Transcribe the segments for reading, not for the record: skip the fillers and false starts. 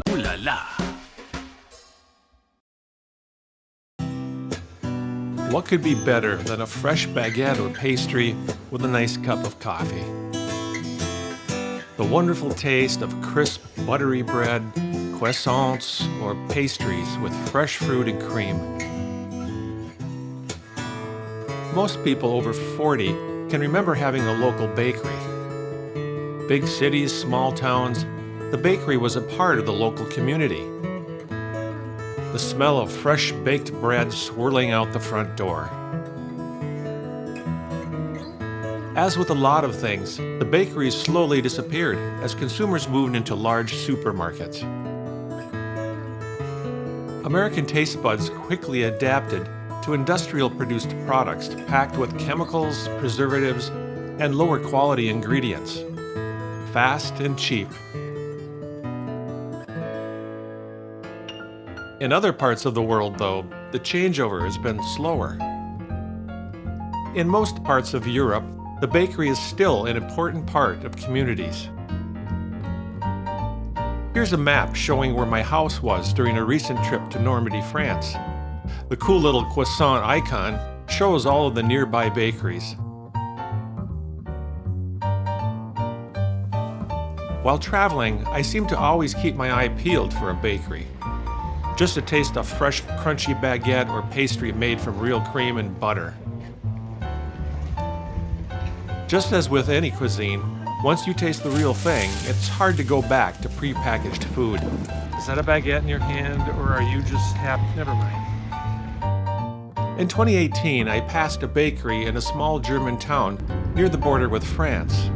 Ooh la la! What could be better than a fresh baguette or pastry with a nice cup of coffee? The wonderful taste of crisp, buttery bread, croissants, or pastries with fresh fruit and cream. Most people over 40 can remember having a local bakery. Big cities, small towns, the bakery was a part of the local community. The smell of fresh baked bread swirling out the front door. As with a lot of things, the bakeries slowly disappeared as consumers moved into large supermarkets. American taste buds quickly adapted to industrial-produced products packed with chemicals, preservatives, and lower quality ingredients. Fast and cheap. In other parts of the world, though, the changeover has been slower. In most parts of Europe, the bakery is still an important part of communities. Here's a map showing where my house was during a recent trip to Normandy, France. The cool little croissant icon shows all of the nearby bakeries. While traveling, I seem to always keep my eye peeled for a bakery. Just to taste a fresh, crunchy baguette or pastry made from real cream and butter. Just as with any cuisine, once you taste the real thing, it's hard to go back to pre-packaged food. Is that a baguette in your hand, or are you just happy? Never mind. In 2018, I passed a bakery in a small German town near the border with France.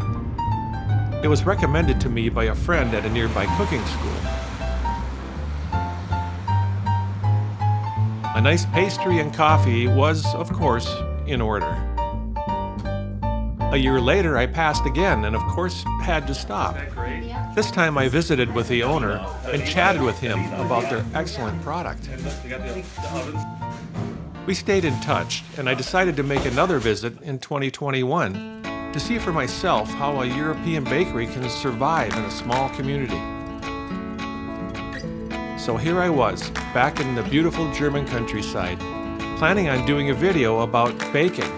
It was recommended to me by a friend at a nearby cooking school. A nice pastry and coffee was, of course, in order. A year later, I passed again and, of course, had to stop. This time I visited with the owner and chatted with him about their excellent product. We stayed in touch, and I decided to make another visit in 2021 to see for myself how a European bakery can survive in a small community. So here I was, back in the beautiful German countryside, planning on doing a video about baking,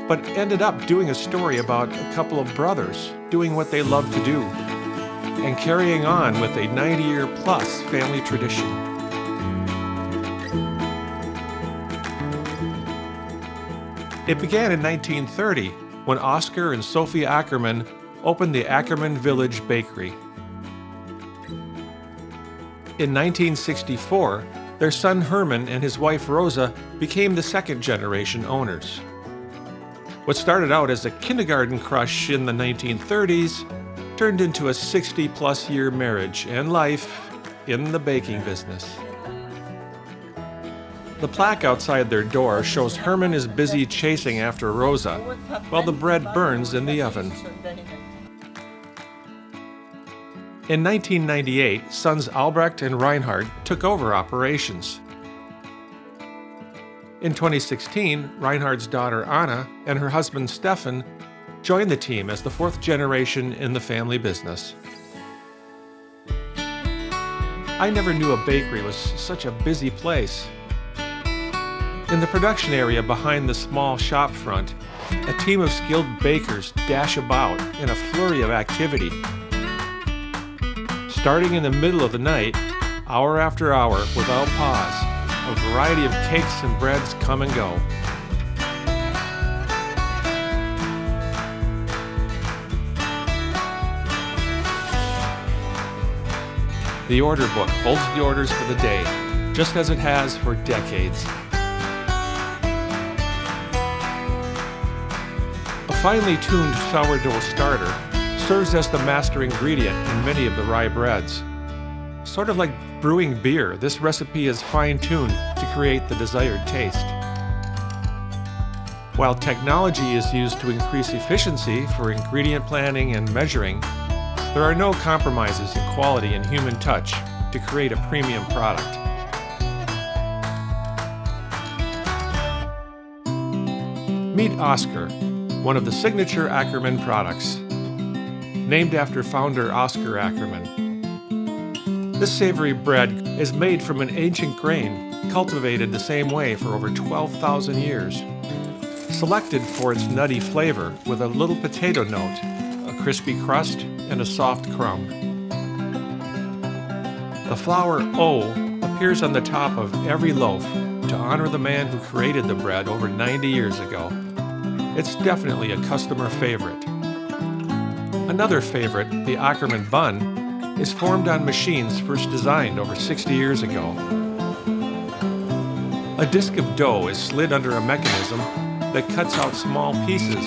but ended up doing a story about a couple of brothers doing what they love to do and carrying on with a 90-year-plus family tradition. It began in 1930 when Oscar and Sophie Ackermann opened the Ackermann Village Bakery. In 1964, their son Hermann and his wife Rosa became the second-generation owners. What started out as a kindergarten crush in the 1930s turned into a 60-plus year marriage and life in the baking business. The plaque outside their door shows Hermann is busy chasing after Rosa while the bread burns in the oven. In 1998, sons Albrecht and Reinhard took over operations. In 2016, Reinhard's daughter Anna and her husband Stefan joined the team as the fourth generation in the family business. I never knew a bakery was such a busy place. In the production area behind the small shop front, a team of skilled bakers dash about in a flurry of activity. Starting in the middle of the night, hour after hour, without pause, a variety of cakes and breads come and go. The order book holds the orders for the day, just as it has for decades. A finely tuned sourdough starter serves as the master ingredient in many of the rye breads. Sort of like brewing beer, this recipe is fine-tuned to create the desired taste. While technology is used to increase efficiency for ingredient planning and measuring, there are no compromises in quality and human touch to create a premium product. Meet Oscar, one of the signature Ackermann products. Named after founder Oscar Ackermann, This savory bread is made from an ancient grain, cultivated the same way for over 12,000 years. Selected for its nutty flavor with a little potato note, a crispy crust, and a soft crumb. The flower O appears on the top of every loaf to honor the man who created the bread over 90 years ago. It's definitely a customer favorite. Another favorite, the Ackermann bun, is formed on machines first designed over 60 years ago. A disc of dough is slid under a mechanism that cuts out small pieces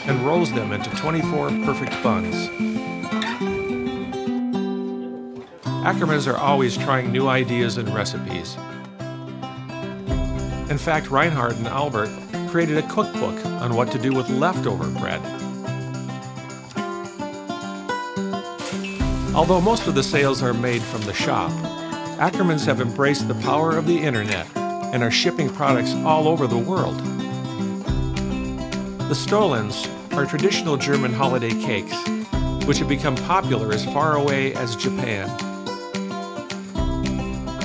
and rolls them into 24 perfect buns. Ackermanns are always trying new ideas and recipes. In fact, Reinhard and Albert created a cookbook on what to do with leftover bread. Although most of the sales are made from the shop, Ackermanns have embraced the power of the internet and are shipping products all over the world. The Stollens are traditional German holiday cakes, which have become popular as far away as Japan.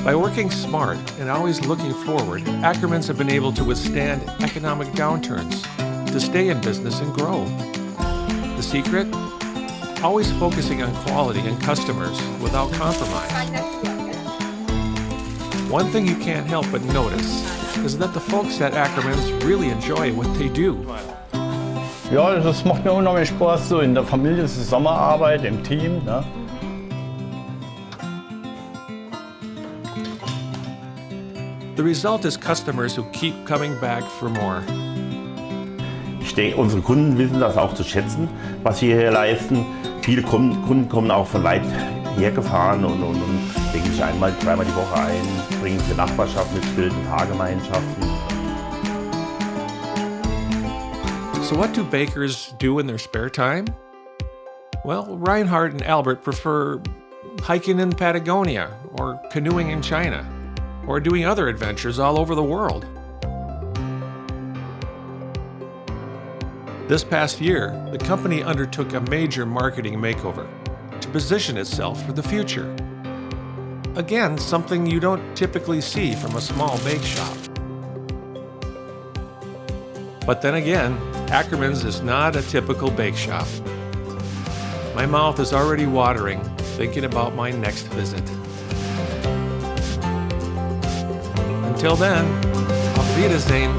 By working smart and always looking forward, Ackermanns have been able to withstand economic downturns, to stay in business and grow. The secret? Always focusing on quality and customers without compromise. One thing you can't help but notice is that the folks at Ackermanns really enjoy what they do. Ja, das macht mir unheimlich Spaß, so in der Familie Zusammenarbeit, im Team. Ne? The result is customers who keep coming back for more. Ich denke, unsere Kunden wissen das auch zu schätzen, was wir hier leisten. Viele Kunden kommen auch von weit hergefahren und denken sich einmal, zweimal die Woche ein, bringen sie Nachbarschaften mit, bilden Fahrgemeinschaften. So what do bakers do in their spare time? Well, Reinhard and Albert prefer hiking in Patagonia or canoeing in China or doing other adventures all over the world. This past year, the company undertook a major marketing makeover to position itself for the future. Again, something you don't typically see from a small bake shop. But then again, Ackermanns is not a typical bake shop. My mouth is already watering, thinking about my next visit. Until then, auf Wiedersehen.